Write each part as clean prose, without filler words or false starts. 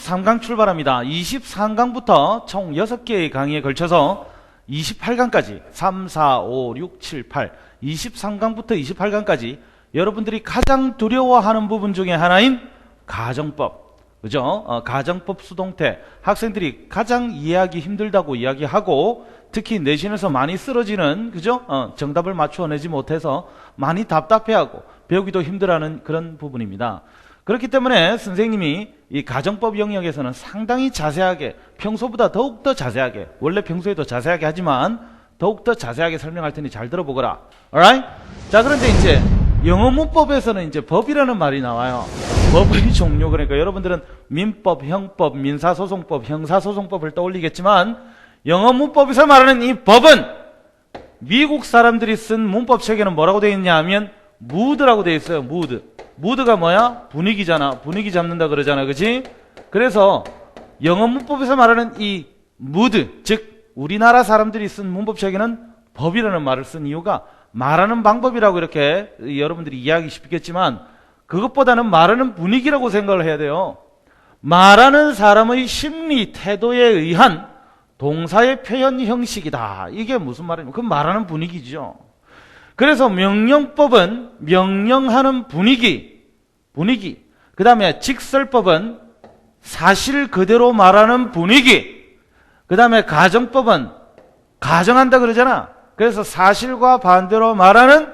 (3강) 출발합니다. 23강부터 총 6개의 강의에 걸쳐서 28강까지 3, 4, 5, 6, 7, 8 23강부터 28강까지 여러분들이 가장 두려워하는 부분 중에 하나인 가정법, 그죠? 가정법 수동태, 학생들이 가장 이해하기 힘들다고 이야기하고 특히 내신에서 많이 쓰러지는, 그죠? 정답을 맞추어내지 못해서 많이 답답해하고 배우기도 힘들어하는 그런 부분입니다. 그렇기 때문에 선생님이 이 가정법 영역에서는 상당히 자세하게, 평소보다 더욱더 자세하게, 원래 평소에도 자세하게 하지만 더욱더 자세하게 설명할 테니 잘 들어보거라. alright? 자, 그런데 이제 영어 문법에서는 이제 법이라는 말이 나와요. 법의 종류, 그러니까 여러분들은 민법, 형법, 민사소송법, 형사소송법을 떠올리겠지만 영어 문법에서 말하는 이 법은 미국 사람들이 쓴 문법 체계는 뭐라고 되어 있냐 하면 무드라고 되어 있어요. 무드. 무드가 뭐야? 분위기잖아. 분위기 잡는다 그러잖아. 그치? 그래서 영어 문법에서 말하는 이 무드, 즉 우리나라 사람들이 쓴 문법 체계는 법이라는 말을 쓴 이유가 말하는 방법이라고 이렇게 여러분들이 이해하기 쉽겠지만 그것보다는 말하는 분위기라고 생각을 해야 돼요. 말하는 사람의 심리, 태도에 의한 동사의 표현 형식이다. 이게 무슨 말이냐면 그 말하는 분위기죠. 그래서 명령법은 명령하는 분위기, 그 다음에 직설법은 사실 그대로 말하는 분위기, 그 다음에 가정법은 가정한다 그러잖아. 그래서 사실과 반대로 말하는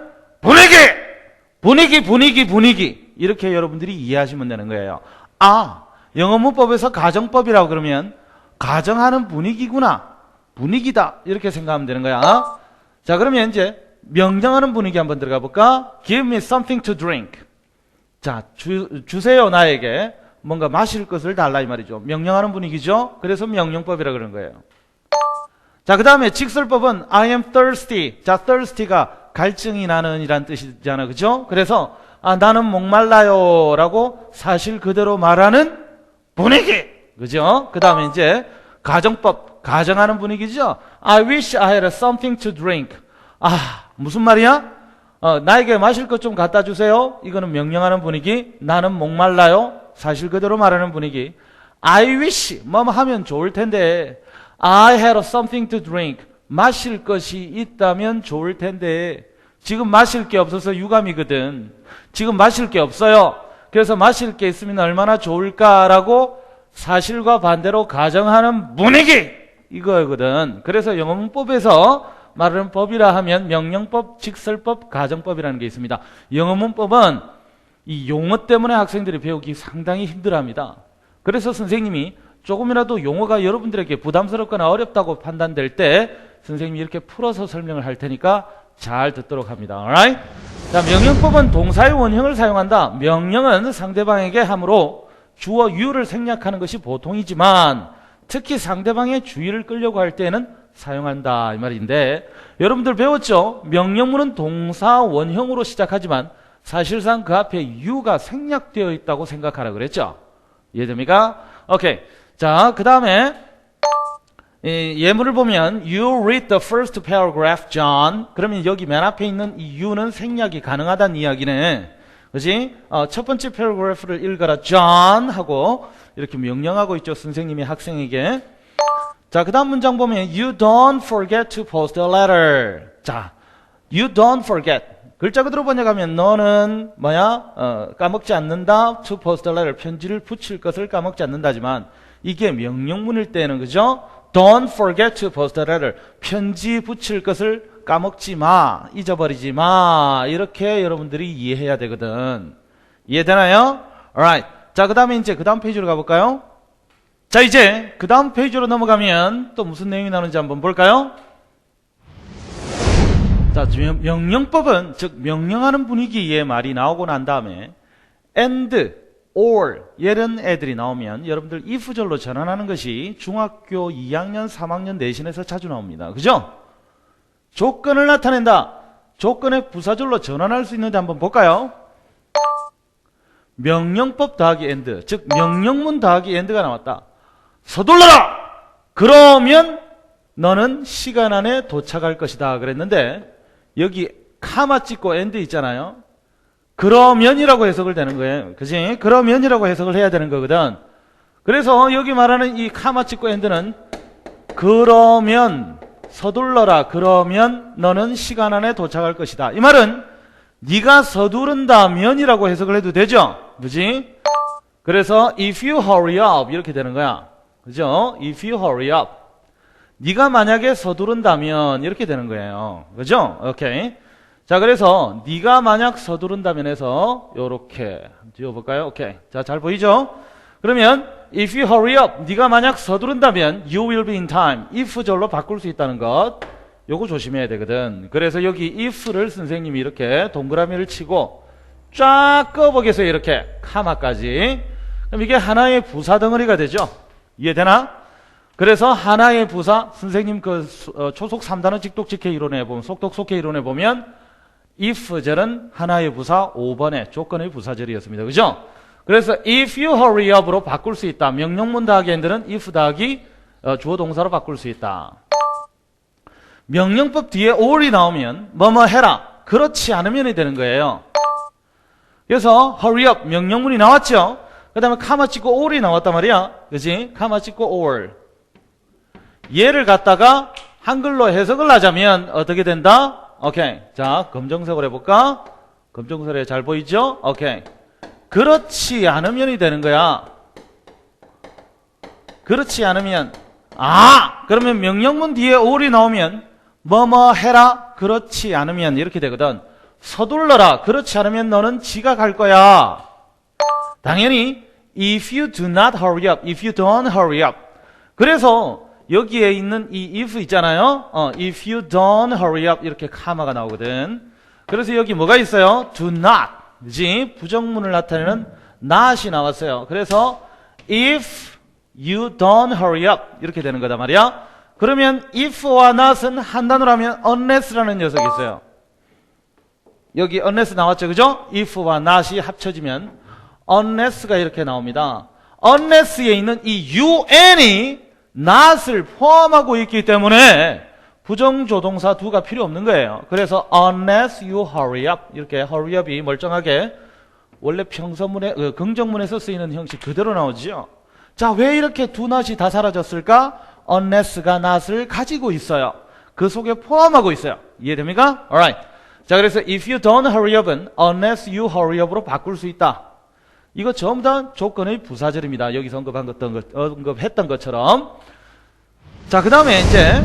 분위기 이렇게 여러분들이 이해하시면 되는 거예요. 아, 영어 문법에서 가정법이라고 그러면 가정하는 분위기구나, 분위기다 이렇게 생각하면 되는 거야. 자, 그러면 이제 명령하는 분위기 한번 들어가 볼까? Give me something to drink. 자, 주세요 나에게 뭔가 마실 것을 달라 이 말이죠. 명령하는 분위기죠. 그래서 명령법이라 그런 거예요. 자, 그 다음에 직설법은 I am thirsty. 자, thirsty가 갈증이 나는 이란 뜻이잖아, 그죠? 그래서 나는 목말라요 라고 사실 그대로 말하는 분위기, 그죠? 그 다음에 이제 가정법, 가정하는 분위기죠. I wish I had something to drink. 무슨 말이야? 나에게 마실 것 좀 갖다 주세요. 이거는 명령하는 분위기. 나는 목말라요. 사실 그대로 말하는 분위기. I wish 뭐 하면 좋을 텐데. I had something to drink. 마실 것이 있다면 좋을 텐데. 지금 마실 게 없어서 유감이거든. 지금 마실 게 없어요. 그래서 마실 게 있으면 얼마나 좋을까라고 사실과 반대로 가정하는 분위기 이거거든. 그래서 영어 문법에서 말하는 법이라 하면 명령법, 직설법, 가정법이라는 게 있습니다. 영어 문법은 이 용어 때문에 학생들이 배우기 상당히 힘들어합니다. 그래서 선생님이 조금이라도 용어가 여러분들에게 부담스럽거나 어렵다고 판단될 때 선생님이 이렇게 풀어서 설명을 할 테니까 잘 듣도록 합니다. alright? 자, 명령법은 동사의 원형을 사용한다. 명령은 상대방에게 함으로 주어 유를 생략하는 것이 보통이지만 특히 상대방의 주의를 끌려고 할 때는 사용한다 이 말인데, 여러분들 배웠죠? 명령문은 동사 원형으로 시작하지만 사실상 그 앞에 you가 생략되어 있다고 생각하라 그랬죠? 이해됩니까? 오케이. 자, 그 다음에 예문을 보면 You read the first paragraph, John. 그러면 여기 맨 앞에 있는 이 you는 생략이 가능하다는 이야기네. 그렇지? 첫 번째 paragraph를 읽어라, John 하고 이렇게 명령하고 있죠, 선생님이 학생에게. 자, 그 다음 문장 보면 You don't forget to post a letter. 자, You don't forget. 글자 그대로 번역하면 너는 까먹지 않는다. To post a letter. 편지를 붙일 것을 까먹지 않는다지만 이게 명령문일 때는, 그죠? Don't forget to post a letter. 편지 붙일 것을 까먹지 마. 잊어버리지 마. 이렇게 여러분들이 이해해야 되거든. 이해되나요? Alright. 자, 그 다음에 이제 그 다음 페이지로 가볼까요? 자, 이제 그 다음 페이지로 넘어가면 또 무슨 내용이 나오는지 한번 볼까요? 자, 명령법은 즉 명령하는 분위기의 말이 나오고 난 다음에 and, or 이런 애들이 나오면 여러분들 if절로 전환하는 것이 중학교 2학년, 3학년 내신에서 자주 나옵니다. 그죠? 조건을 나타낸다. 조건의 부사절로 전환할 수 있는데 한번 볼까요? 명령법 더하기 and, 즉 명령문 더하기 and가 나왔다. 서둘러라! 그러면 너는 시간 안에 도착할 것이다 그랬는데 여기 카마 찍고 엔드 있잖아요. 그러면이라고 해석을 되는 거예요. 그지? 그러면이라고 해석을 해야 되는 거거든. 그래서 여기 말하는 이 카마 찍고 엔드는 그러면 서둘러라. 그러면 너는 시간 안에 도착할 것이다. 이 말은 네가 서두른다면이라고 해석을 해도 되죠. 그지? 그래서 if you hurry up 이렇게 되는 거야. 그죠? if you hurry up. 네가 만약에 서두른다면 이렇게 되는 거예요. 그죠? 오케이. 자, 그래서 네가 만약 서두른다면 해서 요렇게 지워볼까요? 오케이. 자, 잘 보이죠? 그러면 if you hurry up, 네가 만약 서두른다면 you will be in time. if 절로 바꿀 수 있다는 것. 요거 조심해야 되거든. 그래서 여기 if를 선생님이 이렇게 동그라미를 치고 쫙 꺼보겠어요. 이렇게 카마까지. 그럼 이게 하나의 부사 덩어리가 되죠. 이해되나? 그래서 하나의 부사, 선생님 그 초속 3단어 직독직해 이론에 보면, 속독속해 이론에 보면 if 절은 하나의 부사 5번의 조건의 부사절이었습니다. 그죠? 그래서 if you hurry up으로 바꿀 수 있다. 명령문 더하기 엔드는 if 더하기 주어 동사로 바꿀 수 있다. 명령법 뒤에 or이 나오면 뭐뭐 해라. 그렇지 않으면이 되는 거예요. 그래서 hurry up 명령문이 나왔죠. 그 다음에 카마 찍고 or이 나왔단 말이야. 그지? 카마 찍고 or. 얘를 갖다가 한글로 해석을 하자면 어떻게 된다? 오케이. 자, 검정색으로 해볼까? 검정색에 잘 보이죠? 오케이. 그렇지 않으면이 되는 거야. 그렇지 않으면, 그러면 명령문 뒤에 or이 나오면 뭐뭐 해라. 그렇지 않으면 이렇게 되거든. 서둘러라. 그렇지 않으면 너는 지각할 거야. 당연히 if you do not hurry up, if you don't hurry up. 그래서 여기에 있는 이 if 있잖아요. if you don't hurry up 이렇게 카마가 나오거든. 그래서 여기 뭐가 있어요? do not. 그지? 부정문을 나타내는 not이 나왔어요. 그래서 if you don't hurry up 이렇게 되는 거단 말이야. 그러면 if와 not은 한 단어로 하면 unless라는 녀석이 있어요. 여기 unless 나왔죠. 그죠? if와 not이 합쳐지면 unless가 이렇게 나옵니다. unless에 있는 이 un이 not을 포함하고 있기 때문에 부정조동사 do가 필요 없는 거예요. 그래서 unless you hurry up 이렇게 hurry up이 멀쩡하게 원래 평서문에 긍정문에서 쓰이는 형식 그대로 나오죠. 자, 왜 이렇게 do not이 다 사라졌을까? unless가 not을 가지고 있어요. 그 속에 포함하고 있어요. 이해됩니까? Alright. 자, 그래서 if you don't hurry up은 unless you hurry up으로 바꿀 수 있다. 이거 전부 다 조건의 부사절입니다. 여기서 언급했던 것처럼. 자, 그 다음에 이제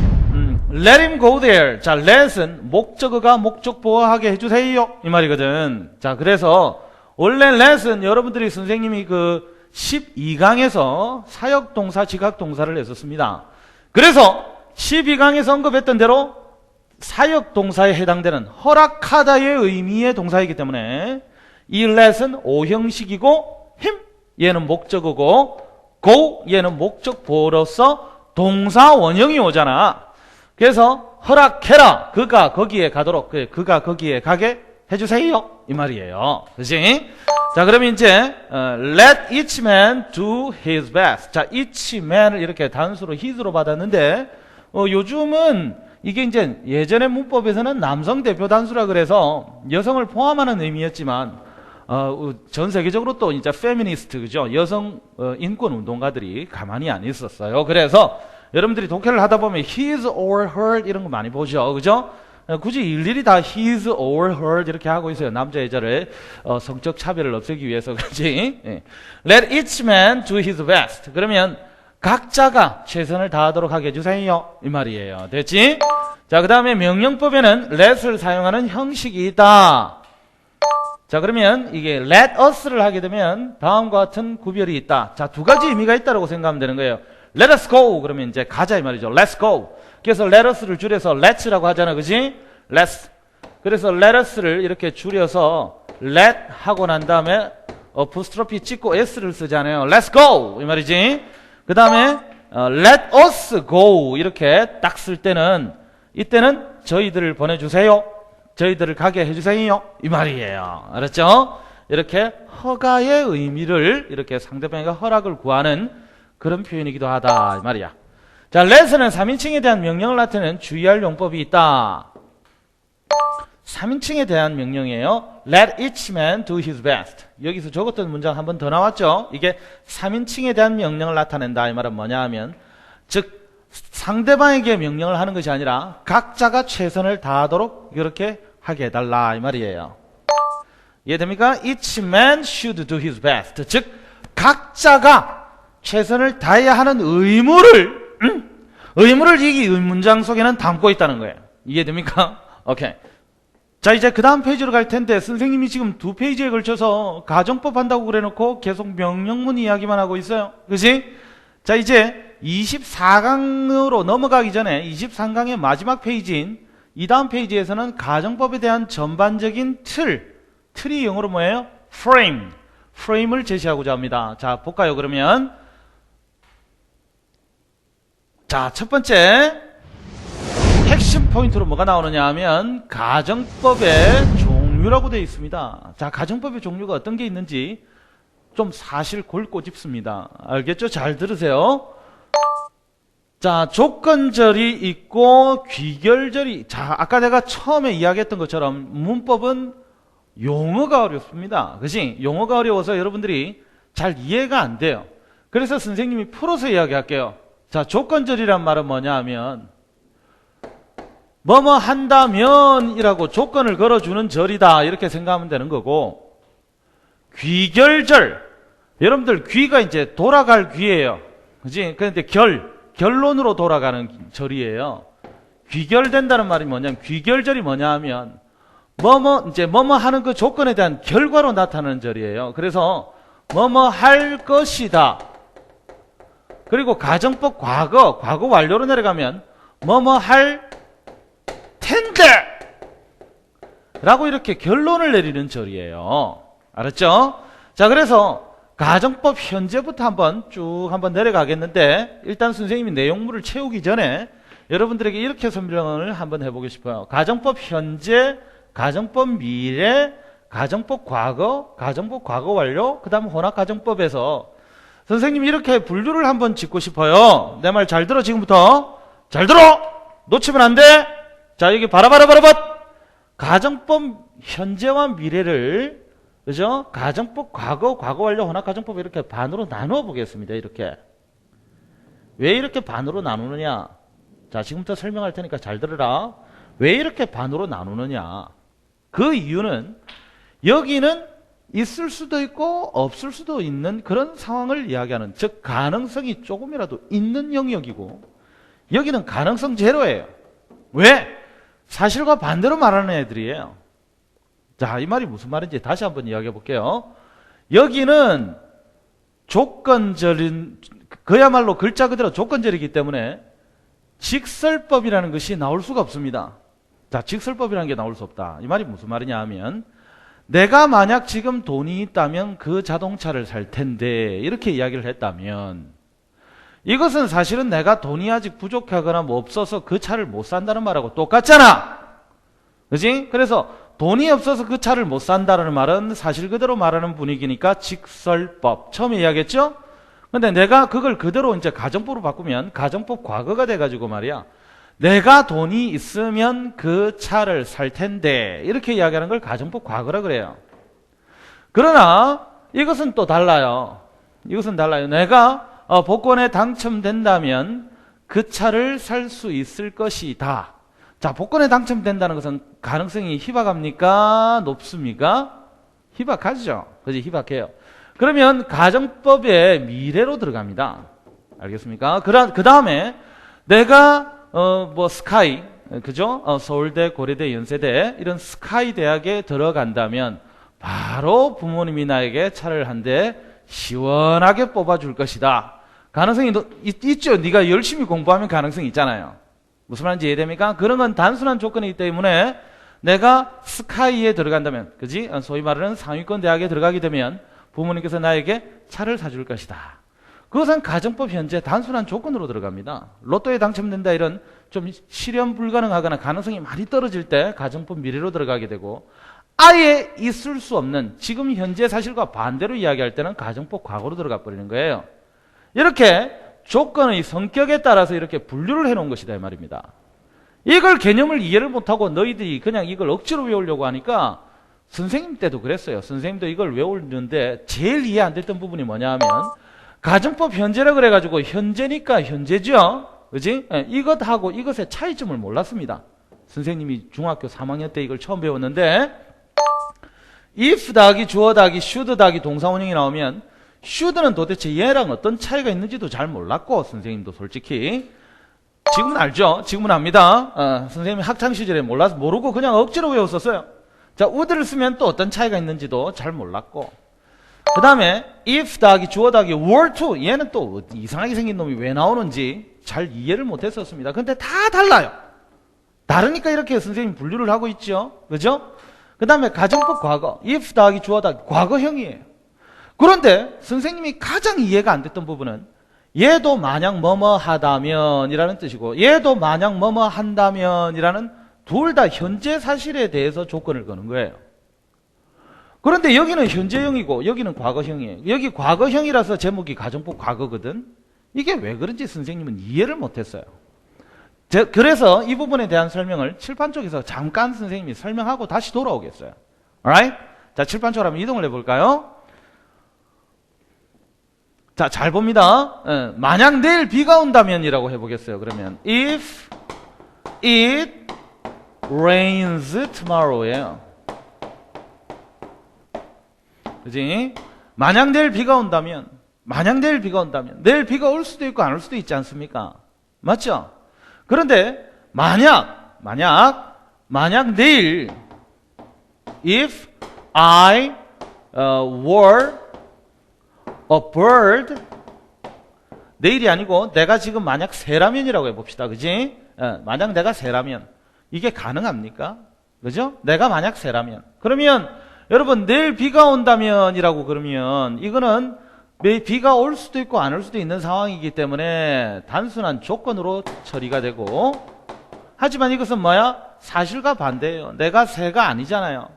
let him go there. 자, let은 목적어가 목적 보호하게 해주세요 이 말이거든. 자, 그래서 원래 let은 여러분들이 선생님이 그 12강에서 사역동사 지각동사를 했었습니다. 그래서 12강에서 언급했던 대로 사역동사에 해당되는 허락하다의 의미의 동사이기 때문에 이 let은 오형식이고 him 얘는 목적어고 go 얘는 목적 보호로서 동사 원형이 오잖아. 그래서 허락해라. 그가 거기에 가도록 그가 거기에 가게 해주세요 이 말이에요. 그치? 자, 그러면 이제 let each man do his best. 자, each man을 이렇게 단수로 his로 받았는데 요즘은 이게 이제 예전의 문법에서는 남성 대표 단수라 그래서 여성을 포함하는 의미였지만 전 세계적으로 또 진짜 페미니스트 그죠? 여성 인권 운동가들이 가만히 안 있었어요. 그래서 여러분들이 독해를 하다 보면 his or her 이런 거 많이 보죠. 그죠? 굳이 일일이 다 his or her 이렇게 하고 있어요. 남자 여자를 성적 차별을 없애기 위해서 그렇지. Let each man do his best. 그러면 각자가 최선을 다하도록 하게 해주세요 이 말이에요. 됐지? 자, 그 다음에 명령법에는 let을 사용하는 형식이 있다. 자, 그러면 이게 let us를 하게 되면 다음과 같은 구별이 있다. 자, 두 가지 의미가 있다고 생각하면 되는 거예요. Let us go 그러면 이제 가자 이 말이죠. Let's go. 그래서 let us를 줄여서 let's라고 하잖아. 그지? let's. 그래서 let us를 이렇게 줄여서 let 하고 난 다음에 어포스트로피 찍고 s를 쓰잖아요. Let's go 이 말이지. 그 다음에 let us go 이렇게 딱 쓸 때는 이때는 저희들을 보내주세요. 저희들을 가게 해주세요 이 말이에요. 알았죠? 이렇게 허가의 의미를 이렇게 상대방에게 허락을 구하는 그런 표현이기도 하다 이 말이야. 자, let은 3인칭에 대한 명령을 나타내는 주의할 용법이 있다. 3인칭에 대한 명령이에요. Let each man do his best. 여기서 적었던 문장 한 번 더 나왔죠. 이게 3인칭에 대한 명령을 나타낸다. 이 말은 뭐냐 하면 즉 상대방에게 명령을 하는 것이 아니라 각자가 최선을 다하도록 이렇게 하게 해달라 이 말이에요. 이해됩니까? Each man should do his best. 즉 각자가 최선을 다해야 하는 의무를 이 문장 속에는 담고 있다는 거예요. 이해됩니까? 오케이. 자, 이제 그 다음 페이지로 갈 텐데 선생님이 지금 2페이지에 걸쳐서 가정법 한다고 그래놓고 계속 명령문 이야기만 하고 있어요. 그치? 자, 이제 24강으로 넘어가기 전에 23강의 마지막 페이지인 이 다음 페이지에서는 가정법에 대한 전반적인 틀이 영어로 뭐예요? frame을 제시하고자 합니다. 자, 볼까요? 그러면 자, 첫 번째 핵심 포인트로 뭐가 나오느냐 하면 가정법의 종류라고 되어 있습니다. 자, 가정법의 종류가 어떤 게 있는지 좀 사실 골고 짚습니다. 알겠죠? 잘 들으세요. 자, 조건절이 있고 귀결절이. 자, 아까 내가 처음에 이야기했던 것처럼 문법은 용어가 어렵습니다. 그치? 용어가 어려워서 여러분들이 잘 이해가 안 돼요. 그래서 선생님이 풀어서 이야기할게요. 자, 조건절이란 말은 뭐냐 하면 뭐뭐 한다면 이라고 조건을 걸어주는 절이다 이렇게 생각하면 되는 거고, 귀결절, 여러분들 귀가 이제 돌아갈 귀예요. 그치? 그런데 결론으로 돌아가는 절이에요. 귀결된다는 말이 뭐냐면, 귀결절이 뭐냐 하면 뭐뭐 하는 그 조건에 대한 결과로 나타나는 절이에요. 그래서 뭐뭐 할 것이다. 그리고 가정법 과거 완료로 내려가면 뭐뭐 할 텐데 라고 이렇게 결론을 내리는 절이에요. 알았죠? 자, 그래서 가정법 현재부터 한번 내려가겠는데, 일단 선생님이 내용물을 채우기 전에 여러분들에게 이렇게 설명을 한번 해보고 싶어요. 가정법 현재, 가정법 미래, 가정법 과거 완료, 그 다음 혼합가정법에서 선생님이 이렇게 분류를 한번 짓고 싶어요. 내 말 잘 들어. 지금부터 잘 들어. 놓치면 안 돼. 자, 여기 바라바라바라바 가정법 현재와 미래를, 그죠? 가정법 과거 완료, 혼합가정법 이렇게 반으로 나누어 보겠습니다. 이렇게. 왜 이렇게 반으로 나누느냐? 자, 지금부터 설명할 테니까 잘 들으라. 왜 이렇게 반으로 나누느냐? 그 이유는 여기는 있을 수도 있고 없을 수도 있는 그런 상황을 이야기하는, 즉 가능성이 조금이라도 있는 영역이고, 여기는 가능성 제로예요. 왜? 사실과 반대로 말하는 애들이에요. 자, 이 말이 무슨 말인지 다시 한번 이야기해 볼게요. 여기는 조건절인, 그야말로 글자 그대로 조건절이기 때문에 직설법이라는 것이 나올 수가 없습니다. 자, 직설법이라는 게 나올 수 없다. 이 말이 무슨 말이냐 하면, 내가 만약 지금 돈이 있다면 그 자동차를 살 텐데 이렇게 이야기를 했다면, 이것은 사실은 내가 돈이 아직 부족하거나 뭐 없어서 그 차를 못 산다는 말하고 똑같잖아. 그지? 그래서 돈이 없어서 그 차를 못 산다는 말은 사실 그대로 말하는 분위기니까 직설법. 처음에 이야기했죠? 근데 내가 그걸 그대로 이제 가정법으로 바꾸면 가정법 과거가 돼가지고 말이야, 내가 돈이 있으면 그 차를 살 텐데 이렇게 이야기하는 걸 가정법 과거라 그래요. 그러나 이것은 또 달라요. 내가 복권에 당첨된다면 그 차를 살 수 있을 것이다. 자, 복권에 당첨된다는 것은 가능성이 희박합니까? 높습니까? 희박하죠. 그지? 희박해요. 그러면 가정법의 미래로 들어갑니다. 알겠습니까? 그 다음에 내가 스카이, 그죠? 서울대, 고려대, 연세대 이런 스카이 대학에 들어간다면 바로 부모님이 나에게 차를 한 대 시원하게 뽑아줄 것이다. 가능성이 있죠. 네가 열심히 공부하면 가능성이 있잖아요. 무슨 말인지 이해됩니까? 그런 건 단순한 조건이기 때문에 내가 스카이에 들어간다면, 그지? 소위 말하는 상위권 대학에 들어가게 되면 부모님께서 나에게 차를 사줄 것이다. 그것은 가정법 현재 단순한 조건으로 들어갑니다. 로또에 당첨된다 이런 좀 실현 불가능하거나 가능성이 많이 떨어질 때 가정법 미래로 들어가게 되고, 아예 있을 수 없는 지금 현재 사실과 반대로 이야기할 때는 가정법 과거로 들어가 버리는 거예요. 이렇게 조건의 성격에 따라서 이렇게 분류를 해놓은 것이다 이 말입니다. 이걸 개념을 이해를 못하고 너희들이 그냥 이걸 억지로 외우려고 하니까 선생님 때도 그랬어요. 선생님도 이걸 외우는데 제일 이해 안 됐던 부분이 뭐냐 하면 가정법 현재라 그래가지고 현재니까 현재죠. 그지? 이것하고 이것의 차이점을 몰랐습니다. 선생님이 중학교 3학년 때 이걸 처음 배웠는데 if 더하기 주어 더하기 should 더하기 동사원형이 나오면 should는 도대체 얘랑 어떤 차이가 있는지도 잘 몰랐고 선생님도 솔직히 지금은 알죠. 지금은 압니다. 선생님이 학창시절에 몰라서 모르고 그냥 억지로 외웠었어요. 자, would를 쓰면 또 어떤 차이가 있는지도 잘 몰랐고 그 다음에 if 더하기 주어 더하기 were to 얘는 또 이상하게 생긴 놈이 왜 나오는지 잘 이해를 못했었습니다. 근데 다 달라요. 다르니까 이렇게 선생님 분류를 하고 있죠. 그죠? 그 다음에 가정법 과거 if 더하기 주어 더하기 과거형이에요. 그런데 선생님이 가장 이해가 안 됐던 부분은 얘도 만약 뭐뭐 하다면 이라는 뜻이고 얘도 만약 뭐뭐 한다면 이라는 둘 다 현재 사실에 대해서 조건을 거는 거예요. 그런데 여기는 현재형이고 여기는 과거형이에요. 여기 과거형이라서 제목이 가정법 과거거든. 이게 왜 그런지 선생님은 이해를 못했어요. 그래서 이 부분에 대한 설명을 칠판 쪽에서 잠깐 선생님이 설명하고 다시 돌아오겠어요. Alright? 자, 칠판 쪽으로 한번 이동을 해볼까요? 자, 잘 봅니다. 만약 내일 비가 온다면 이라고 해보겠어요. 그러면 if it rains tomorrow예요. 그지? 만약 내일 비가 온다면 내일 비가 올 수도 있고 안 올 수도 있지 않습니까? 맞죠? 그런데 만약 내일 if I were a bird 내일이 아니고 내가 지금 만약 새라면이라고 해봅시다. 그지? 만약 내가 새라면 이게 가능합니까? 그죠? 내가 만약 새라면 그러면 여러분 내일 비가 온다면 이라고 그러면 이거는 비가 올 수도 있고 안 올 수도 있는 상황이기 때문에 단순한 조건으로 처리가 되고 하지만 이것은 뭐야? 사실과 반대예요. 내가 새가 아니잖아요.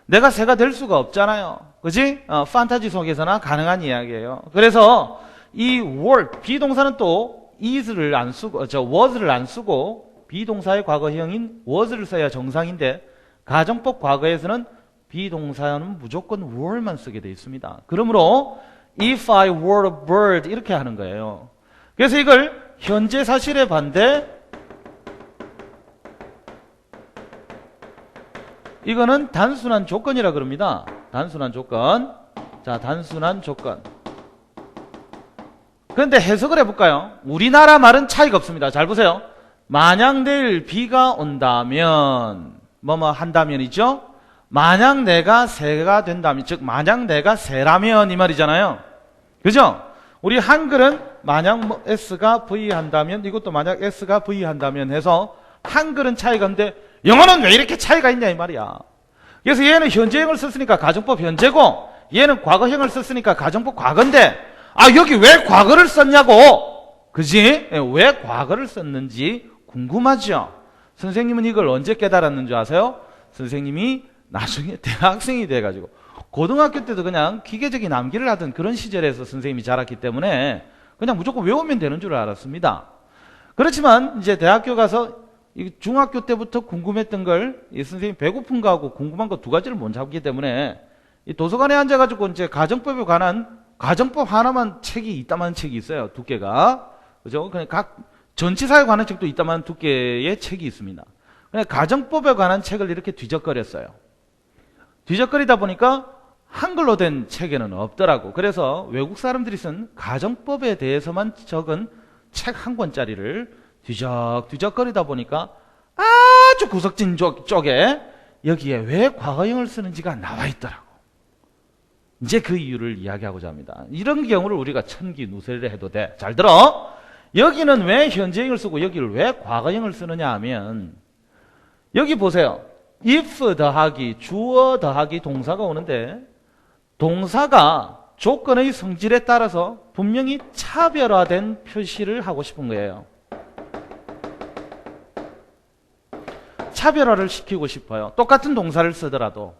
내가 새가 될 수가 없잖아요. 그지? 판타지 속에서나 가능한 이야기예요. 그래서 이 were, 비동사는 또 is를 안 쓰고, was를 안 쓰고 비동사의 과거형인 was를 써야 정상인데 가정법 과거에서는 비동사는 무조건 were만 쓰게 되어 있습니다. 그러므로 if I were a bird 이렇게 하는 거예요. 그래서 이걸 현재 사실의 반대 이거는 단순한 조건이라 그럽니다. 단순한 조건. 자, 단순한 조건. 그런데 해석을 해볼까요? 우리나라 말은 차이가 없습니다. 잘 보세요. 만약 내일 비가 온다면 뭐뭐 한다면이죠. 만약 내가 새가 된다면, 즉 만약 내가 새라면 이 말이잖아요. 그죠? 우리 한글은 만약 뭐 S가 V 한다면 이것도 만약 S가 V 한다면 해서 한글은 차이가 있는데 영어는 왜 이렇게 차이가 있냐 이 말이야. 그래서 얘는 현재형을 썼으니까 가정법 현재고 얘는 과거형을 썼으니까 가정법 과거인데 여기 왜 과거를 썼냐고. 그지? 왜 과거를 썼는지 궁금하죠? 선생님은 이걸 언제 깨달았는 줄 아세요? 선생님이 나중에 대학생이 돼가지고 고등학교 때도 그냥 기계적인 암기를 하던 그런 시절에서 선생님이 자랐기 때문에 그냥 무조건 외우면 되는 줄 알았습니다. 그렇지만 이제 대학교 가서 중학교 때부터 궁금했던 걸 이 선생님 배고픈 거하고 궁금한 거 두 가지를 못 잡기 때문에 이 도서관에 앉아가지고 이제 가정법에 관한 가정법 하나만 책이 이따만 책이 있어요. 두께가. 그죠? 그냥 각 전치사에 관한 책도 이따만 두께의 책이 있습니다. 그냥 가정법에 관한 책을 이렇게 뒤적거렸어요. 뒤적거리다 보니까 한글로 된 책에는 없더라고. 그래서 외국 사람들이 쓴 가정법에 대해서만 적은 책 한 권짜리를 뒤적거리다 보니까 아주 구석진 쪽에 여기에 왜 과거형을 쓰는지가 나와 있더라고. 이제 그 이유를 이야기하고자 합니다. 이런 경우를 우리가 천기누설을 해도 돼. 잘 들어. 여기는 왜 현재형을 쓰고 여기를 왜 과거형을 쓰느냐 하면 여기 보세요. if 더하기 주어 더하기 동사가 오는데 동사가 조건의 성질에 따라서 분명히 차별화된 표시를 하고 싶은 거예요. 차별화를 시키고 싶어요. 똑같은 동사를 쓰더라도.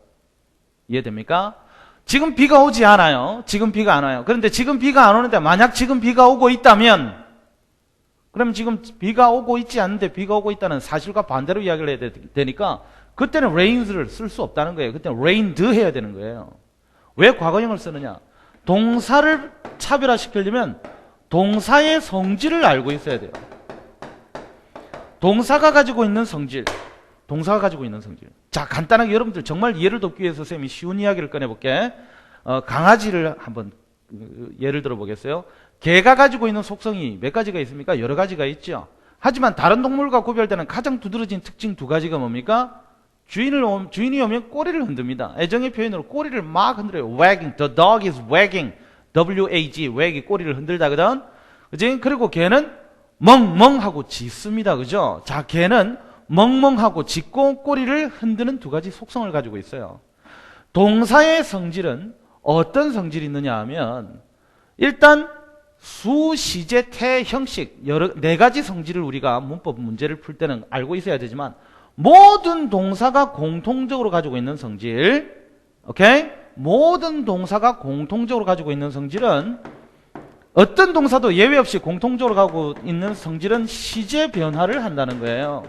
이해됩니까? 지금 비가 오지 않아요. 지금 비가 안 와요. 그런데 지금 비가 안 오는데 만약 지금 비가 오고 있다면 그럼 지금 비가 오고 있지 않는데 비가 오고 있다는 사실과 반대로 이야기를 해야 되니까 그때는 rains를 쓸 수 없다는 거예요. 그때는 rained 해야 되는 거예요. 왜 과거형을 쓰느냐? 동사를 차별화시키려면 동사의 성질을 알고 있어야 돼요. 동사가 가지고 있는 성질. 동사가 가지고 있는 성질. 자, 간단하게 여러분들 정말 이해를 돕기 위해서 쌤이 쉬운 이야기를 꺼내볼게. 강아지를 한번 예를 들어보겠어요. 개가 가지고 있는 속성이 몇 가지가 있습니까? 여러 가지가 있죠. 하지만 다른 동물과 구별되는 가장 두드러진 특징 두 가지가 뭡니까? 주인이 오면 꼬리를 흔듭니다. 애정의 표현으로 꼬리를 막 흔들어요. wagging. The dog is wagging. W-A-G. wag이 꼬리를 흔들다거든. 그지? 그리고 개는 멍멍하고 짖습니다. 그죠? 자, 개는 멍멍하고 짖고 꼬리를 흔드는 두 가지 속성을 가지고 있어요. 동사의 성질은 어떤 성질이 있느냐 하면 일단 수, 시제, 태, 형식 네 가지 성질을 우리가 문법 문제를 풀 때는 알고 있어야 되지만 모든 동사가 공통적으로 가지고 있는 성질, 오케이? 모든 동사가 공통적으로 가지고 있는 성질은 어떤 동사도 예외 없이 공통적으로 가지고 있는 성질은 시제 변화를 한다는 거예요.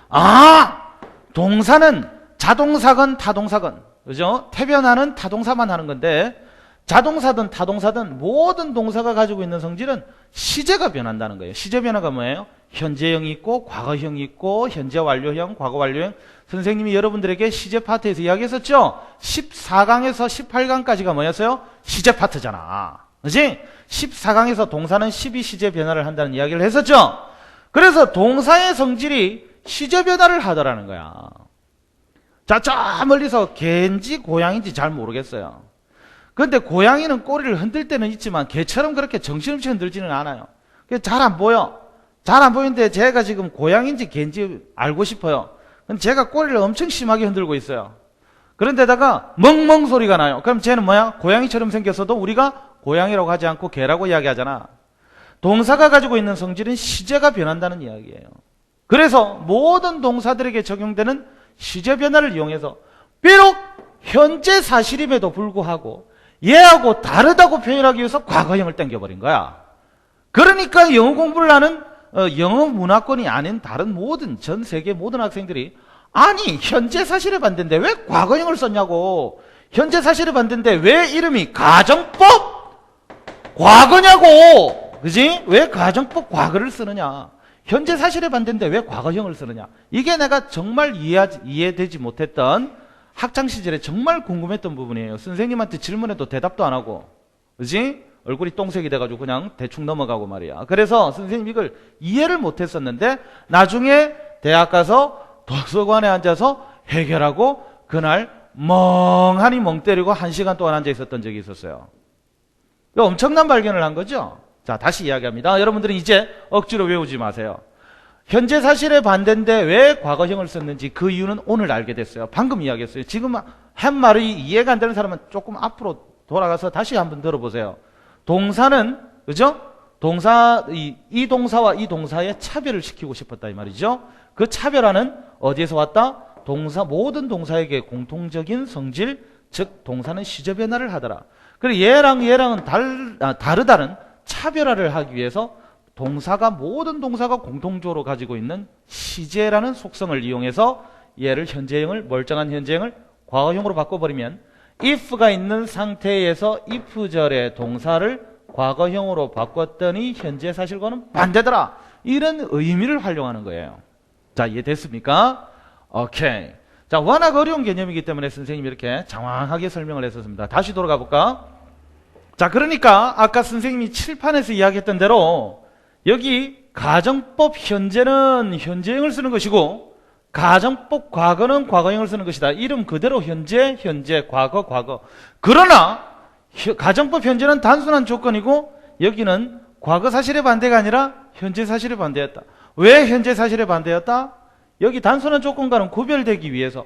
아, 동사는 자동사건 타동사건, 그죠? 태변화는 타동사만 하는 건데 자동사든 타동사든 모든 동사가 가지고 있는 성질은 시제가 변한다는 거예요. 시제 변화가 뭐예요? 현재형이 있고 과거형이 있고 현재 완료형, 과거 완료형. 선생님이 여러분들에게 시제 파트에서 이야기했었죠? 14강에서 18강까지가 뭐였어요? 시제 파트잖아. 그렇지? 14강에서 동사는 12시제 변화를 한다는 이야기를 했었죠? 그래서 동사의 성질이 시제 변화를 하더라는 거야. 자, 저 멀리서 개인지 고양인지 잘 모르겠어요. 그런데 고양이는 꼬리를 흔들 때는 있지만 개처럼 그렇게 정신없이 흔들지는 않아요. 잘 안 보여. 잘 안 보이는데 제가 지금 고양인지 개인지 알고 싶어요. 근데 제가 꼬리를 엄청 심하게 흔들고 있어요. 그런데다가 멍멍 소리가 나요. 그럼 쟤는 뭐야? 고양이처럼 생겼어도 우리가 고양이라고 하지 않고 개라고 이야기하잖아. 동사가 가지고 있는 성질은 시제가 변한다는 이야기예요. 그래서 모든 동사들에게 적용되는 시제 변화를 이용해서 비록 현재 사실임에도 불구하고 얘하고 다르다고 표현하기 위해서 과거형을 땡겨버린 거야. 그러니까 영어 공부를 하는 영어 문화권이 아닌 다른 모든 전 세계 모든 학생들이 아니 현재 사실에 반대인데 왜 과거형을 썼냐고. 현재 사실에 반대인데 왜 이름이 가정법 과거냐고. 그지? 왜 가정법 과거를 쓰느냐. 현재 사실에 반대인데 왜 과거형을 쓰느냐. 이게 내가 정말 이해되지 못했던 학창시절에 정말 궁금했던 부분이에요. 선생님한테 질문해도 대답도 안 하고, 그지? 얼굴이 똥색이 돼가지고 그냥 대충 넘어가고 말이야. 그래서 선생님 이걸 이해를 못했었는데 나중에 대학 가서 도서관에 앉아서 해결하고 그날 멍하니 멍 때리고 1시간 동안 앉아 있었던 적이 있었어요. 엄청난 발견을 한 거죠. 자, 다시 이야기합니다. 여러분들은 이제 억지로 외우지 마세요. 현재 사실에 반대인데 왜 과거형을 썼는지 그 이유는 오늘 알게 됐어요. 방금 이야기했어요. 지금 한 말이 이해가 안 되는 사람은 조금 앞으로 돌아가서 다시 한번 들어보세요. 동사는, 그죠? 이 동사와 이 동사의 차별을 시키고 싶었다 이 말이죠. 그 차별화는 어디에서 왔다? 모든 동사에게 공통적인 성질, 즉 동사는 시제 변화를 하더라. 그리고 얘랑은 다르다는 차별화를 하기 위해서 모든 동사가 공통적으로 가지고 있는 시제라는 속성을 이용해서 얘를 멀쩡한 현재형을 과거형으로 바꿔버리면 if가 있는 상태에서 if절의 동사를 과거형으로 바꿨더니 현재 사실과는 반대더라. 이런 의미를 활용하는 거예요. 자, 이해됐습니까? 오케이. 자, 워낙 어려운 개념이기 때문에 선생님이 이렇게 장황하게 설명을 했었습니다. 다시 돌아가 볼까? 자, 그러니까 아까 선생님이 칠판에서 이야기했던 대로 여기 가정법 현재는 현재형을 쓰는 것이고 가정법 과거는 과거형을 쓰는 것이다. 이름 그대로 현재, 과거. 그러나 가정법 현재는 단순한 조건이고 여기는 과거 사실의 반대가 아니라 현재 사실의 반대였다. 왜 현재 사실의 반대였다? 여기 단순한 조건과는 구별되기 위해서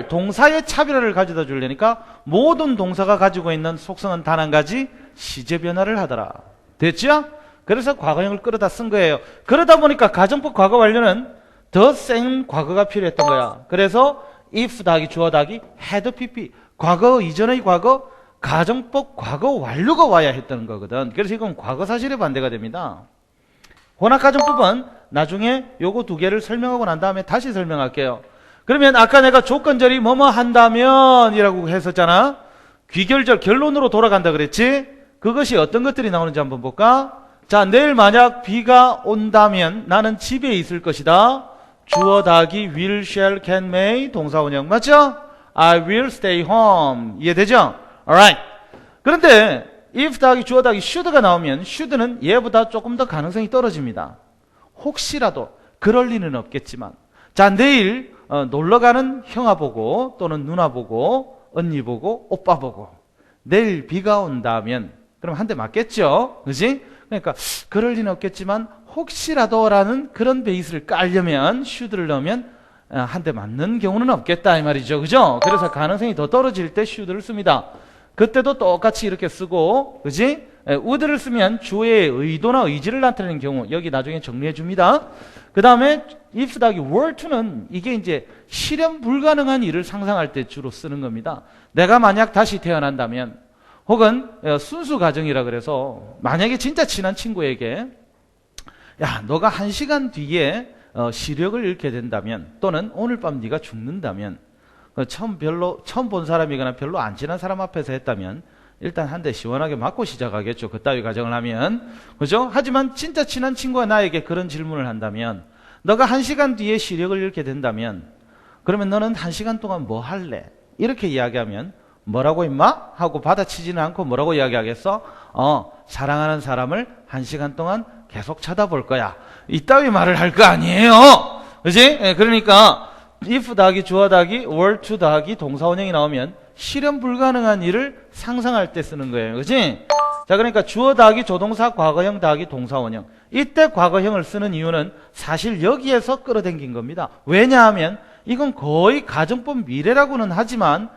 동사의 차별화를 가져다 주려니까 모든 동사가 가지고 있는 속성은 단 한 가지, 시제 변화를 하더라. 됐죠? 그래서 과거형을 끌어다 쓴 거예요. 그러다 보니까 가정법 과거 완료는 더 센 과거가 필요했던 거야. 그래서 if 더하기 주어 더하기 had pp. 과거 이전의 과거, 가정법 과거 완료가 와야 했다는 거거든. 그래서 이건 과거 사실에 반대가 됩니다. 혼합가정법은 나중에 요거 두 개를 설명하고 난 다음에 다시 설명할게요. 그러면 아까 내가 조건절이 뭐뭐 한다면 이라고 했었잖아. 귀결절 결론으로 돌아간다 그랬지. 그것이 어떤 것들이 나오는지 한번 볼까? 자, 내일 만약 비가 온다면 나는 집에 있을 것이다. 주어 다기 will, shall, can, may 동사원형 맞죠? I will stay home. 이해되죠? Alright. 그런데 if 다기 주어 다기 should가 나오면 should는 얘보다 조금 더 가능성이 떨어집니다. 혹시라도 그럴 리는 없겠지만 자, 내일 놀러가는 형아 보고 또는 누나 보고 언니 보고 오빠 보고 내일 비가 온다면 그럼 한 대 맞겠죠? 그지? 그러니까 그럴 리는 없겠지만 혹시라도라는 그런 베이스를 깔려면 should를 넣으면 한 대 맞는 경우는 없겠다 이 말이죠. 그죠? 그래서 가능성이 더 떨어질 때 should를 씁니다. 그때도 똑같이 이렇게 쓰고 그지? would를 쓰면 주어의 의도나 의지를 나타내는 경우 여기 나중에 정리해 줍니다. 그 다음에 if 더하기 were to는 이게 이제 실현 불가능한 일을 상상할 때 주로 쓰는 겁니다. 내가 만약 다시 태어난다면 혹은 순수 가정이라 그래서 만약에 진짜 친한 친구에게 야 너가 1시간 뒤에 시력을 잃게 된다면 또는 오늘 밤 네가 죽는다면 처음 본 사람이거나 별로 안 친한 사람 앞에서 했다면 일단 한 대 시원하게 맞고 시작하겠죠. 그따위 가정을 하면. 그죠? 하지만 진짜 친한 친구가 나에게 그런 질문을 한다면 너가 1시간 뒤에 시력을 잃게 된다면 그러면 너는 1시간 동안 뭐 할래? 이렇게 이야기하면 뭐라고 임마? 하고 받아치지는 않고 뭐라고 이야기하겠어? 사랑하는 사람을 1시간 동안 계속 쳐다볼 거야. 이따위 말을 할 거 아니에요. 그지? 그러니까 if 더하기 주어 더하기 were to 더하기 동사원형이 나오면 실현 불가능한 일을 상상할 때 쓰는 거예요. 그치? 자, 그러니까 주어 더하기 조동사 과거형 더하기 동사원형. 이때 과거형을 쓰는 이유는 사실 여기에서 끌어당긴 겁니다. 왜냐하면 이건 거의 가정법 미래라고는 하지만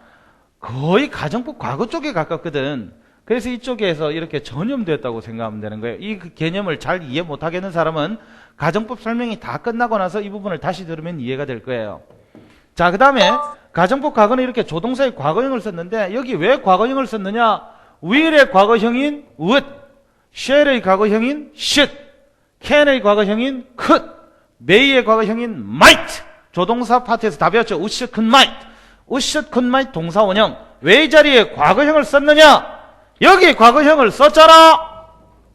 거의 가정법 과거 쪽에 가깝거든. 그래서 이쪽에서 이렇게 전염됐다고 생각하면 되는 거예요. 이 개념을 잘 이해 못하겠는 사람은 가정법 설명이 다 끝나고 나서 이 부분을 다시 들으면 이해가 될 거예요. 자, 그 다음에 가정법 과거는 이렇게 조동사의 과거형을 썼는데 여기 왜 과거형을 썼느냐? will의 과거형인 would, shall의 과거형인 should, can의 과거형인 could, may의 과거형인 might. 조동사 파트에서 다 배웠죠. would, should, could, might. would, should, could, might 동사원형. 왜 이 자리에 과거형을 썼느냐? 여기 과거형을 썼잖아.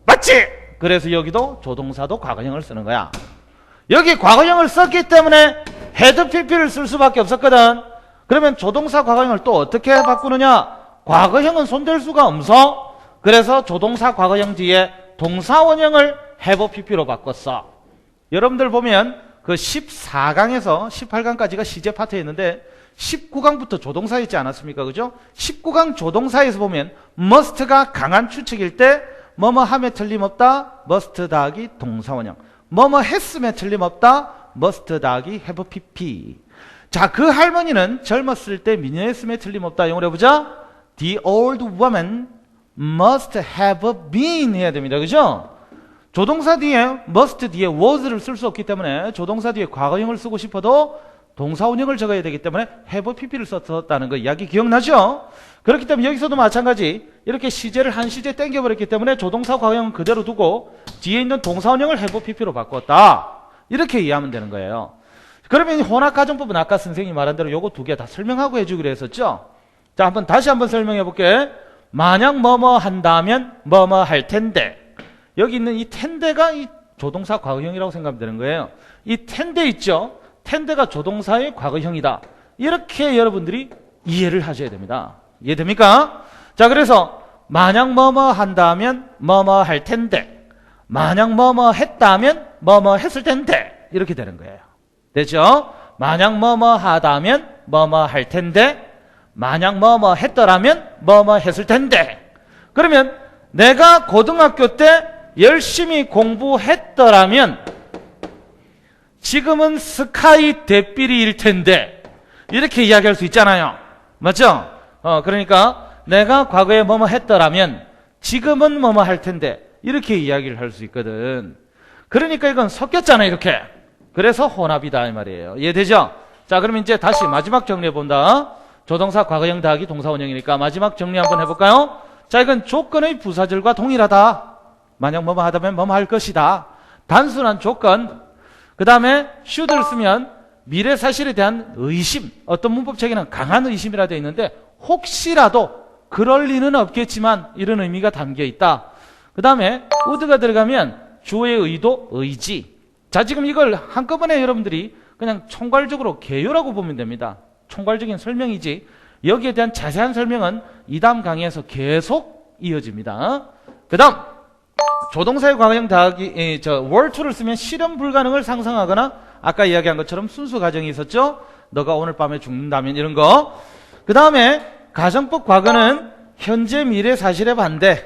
맞지? 그래서 여기도 조동사도 과거형을 쓰는 거야. 여기 과거형을 썼기 때문에 had pp를 쓸 수밖에 없었거든. 그러면 조동사 과거형을 또 어떻게 바꾸느냐? 과거형은 손댈 수가 없어. 그래서 조동사 과거형 뒤에 동사원형을 have pp로 바꿨어. 여러분들 보면 그 14강에서 18강까지가 시제 파트에 있는데 19강부터 조동사 있지 않았습니까? 그죠? 19강 조동사에서 보면 must가 강한 추측일 때 뭐뭐 함에 틀림없다 must 더하기 동사원형, 뭐뭐 했음에 틀림없다 must 더하기 have pp. 자, 그 할머니는 젊었을 때 미녀였음에 틀림없다. 영어로 해보자. The old woman must have been 해야 됩니다. 그죠? 조동사 뒤에 must 뒤에 was를 쓸 수 없기 때문에 조동사 뒤에 과거형을 쓰고 싶어도 동사원형을 적어야 되기 때문에 have pp를 썼다는 거 이야기 기억나죠? 그렇기 때문에 여기서도 마찬가지 이렇게 시제를 한 시제 땡겨버렸기 때문에 조동사 과거형은 그대로 두고 뒤에 있는 동사원형을 have pp로 바꿨다. 이렇게 이해하면 되는 거예요. 그러면 혼합가정법은 아까 선생님이 말한 대로 요거 두 개 다 설명하고 해주기로 했었죠? 자, 다시 한번 설명해 볼게. 만약 뭐뭐 한다면 뭐뭐 할 텐데. 여기 있는 이 텐데가 이 조동사 과거형이라고 생각하면 되는 거예요. 이 텐데 있죠? 텐데가 조동사의 과거형이다. 이렇게 여러분들이 이해를 하셔야 됩니다. 이해됩니까? 자, 그래서 만약 뭐뭐 한다면 뭐뭐 할 텐데, 만약 뭐뭐 했다면 뭐뭐 했을 텐데 이렇게 되는 거예요. 됐죠? 만약 뭐뭐 하다면 뭐뭐 할 텐데, 만약 뭐뭐 했더라면 뭐뭐 했을 텐데. 그러면 내가 고등학교 때 열심히 공부했더라면 지금은 스카이 대삐리일 텐데 이렇게 이야기할 수 있잖아요. 맞죠? 그러니까 내가 과거에 뭐뭐 했더라면 지금은 뭐뭐 할 텐데 이렇게 이야기를 할 수 있거든. 그러니까 이건 섞였잖아요. 이렇게. 그래서 혼합이다 이 말이에요. 이해되죠? 자, 그럼 이제 다시 마지막 정리해 본다. 조동사 과거형 더하기 동사원형이니까 마지막 정리 한번 해볼까요? 자, 이건 조건의 부사절과 동일하다. 만약 뭐뭐 하다면 뭐뭐 할 것이다. 단순한 조건. 그 다음에 should를 쓰면 미래 사실에 대한 의심. 어떤 문법책에는 강한 의심이라 되어 있는데 혹시라도 그럴 리는 없겠지만 이런 의미가 담겨 있다. 그 다음에 would가 들어가면 주어의 의도, 의지. 자, 지금 이걸 한꺼번에 여러분들이 그냥 총괄적으로 개요라고 보면 됩니다. 총괄적인 설명이지 여기에 대한 자세한 설명은 이 다음 강의에서 계속 이어집니다. 그 다음 조동사의 과거형 더하기 were to를 쓰면 실현 불가능을 상상하거나 아까 이야기한 것처럼 순수 가정이 있었죠. 너가 오늘 밤에 죽는다면 이런 거. 그 다음에 가정법 과거는 현재 미래 사실의 반대.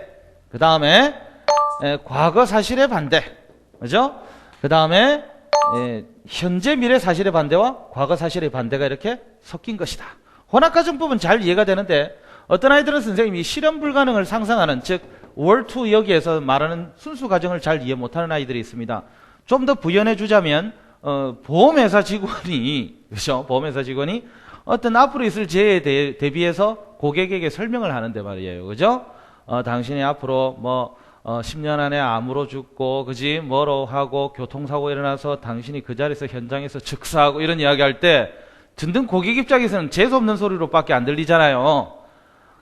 그 다음에 과거 사실의 반대. 그죠? 그 다음에 현재 미래 사실의 반대와 과거 사실의 반대가 이렇게 섞인 것이다. 혼합가정법은 잘 이해가 되는데 어떤 아이들은 선생님이 실현 불가능을 상상하는 즉 were to 여기에서 말하는 순수 가정을 잘 이해 못하는 아이들이 있습니다. 좀 더 부연해 주자면 보험회사 직원이 그렇죠? 보험회사 직원이 어떤 앞으로 있을 재해에 대비해서 고객에게 설명을 하는데 말이에요. 그죠? 당신이 앞으로 10년 안에 암으로 죽고 그지 뭐로 하고 교통사고 일어나서 당신이 그 자리에서 현장에서 즉사하고 이런 이야기 할 때 듣는 고객 입장에서는 재수없는 소리로밖에 안 들리잖아요.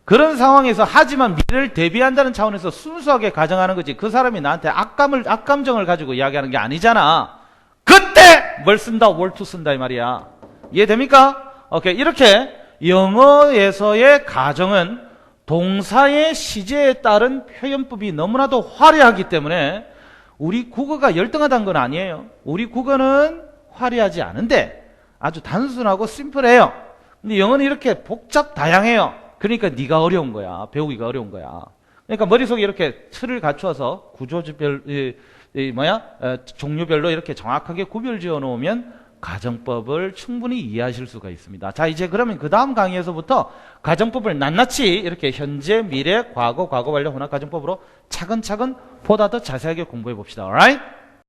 그런 상황에서 하지만 미래를 대비한다는 차원에서 순수하게 가정하는 거지 그 사람이 나한테 악감정을 가지고 이야기하는 게 아니잖아. 그때 뭘 쓴다? were to 쓴다 이 말이야. 이해됩니까? 오케이. 이렇게 영어에서의 가정은 동사의 시제에 따른 표현법이 너무나도 화려하기 때문에 우리 국어가 열등하다는 건 아니에요. 우리 국어는 화려하지 않은데 아주 단순하고 심플해요. 근데 영어는 이렇게 복잡 다양해요. 그러니까 네가 어려운 거야. 배우기가 어려운 거야. 그러니까 머릿속에 이렇게 틀을 갖추어서 구조별 종류별로 이렇게 정확하게 구별 지어 놓으면 가정법을 충분히 이해하실 수가 있습니다. 자, 이제 그러면 그 다음 강의에서부터 가정법을 낱낱이 이렇게 현재, 미래, 과거, 과거 완료 혼합 가정법으로 차근차근 보다 더 자세하게 공부해 봅시다. alright?